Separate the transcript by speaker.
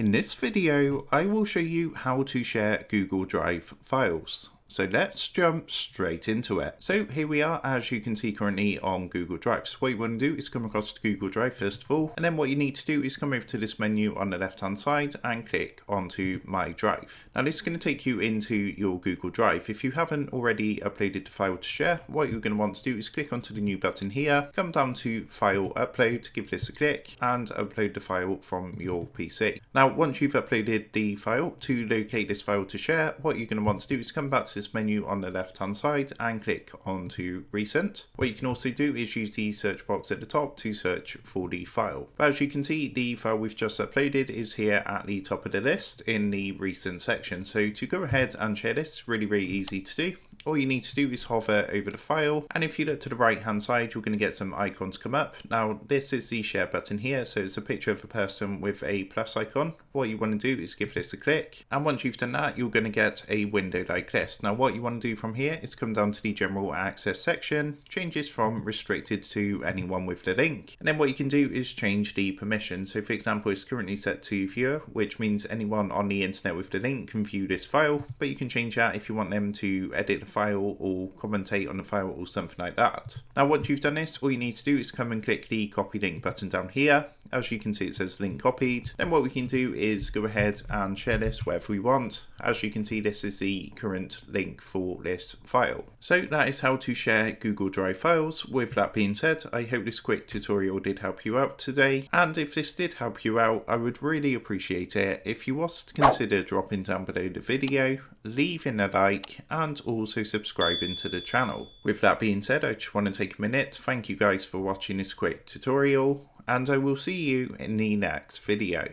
Speaker 1: In this video, I will show you how to share Google Drive files. So let's jump straight into it. So here we are, as you can see currently on Google Drive. So what you want to do is come across to Google Drive first of all, and then what you need to do is come over to this menu on the left hand side and click onto My Drive. Now this is going to take you into your Google Drive. If you haven't already uploaded the file to share, what you're going to want to do is click onto the new button here, come down to File Upload, give this a click and upload the file from your PC. Now once you've uploaded the file, to locate this file to share, what you're going to want to do is come back to this menu on the left hand side and click onto Recent. What you can also do is use the search box at the top to search for the file. But as you can see, the file we've just uploaded is here at the top of the list in the Recent section. So to go ahead and share this, really easy to do. All you need to do is hover over the file, and if you look to the right hand side, you're going to get some icons come up. Now this is the share button here, so it's a picture of a person with a plus icon. What you want to do is give this a click, and once you've done that, you're going to get a window like this. Now what you want to do from here is come down to the general access section, change this from restricted to anyone with the link, and then what you can do is change the permission. So for example, it's currently set to viewer, which means anyone on the internet with the link can view this file, but you can change that if you want them to edit the file or commentate on the file or something like that. Now once you've done this, all you need to do is come and click the copy link button down here. As you can see, it says link copied. Then what we can do is go ahead and share this wherever we want. As you can see, this is the current link for this file. So that is how to share Google Drive files. With that being said, I hope this quick tutorial did help you out today. And if this did help you out, I would really appreciate it if you was to consider dropping down below the video, leaving a like, and also subscribing to the channel. With that being said, I just want to take a minute to thank you guys for watching this quick tutorial, and I will see you in the next video.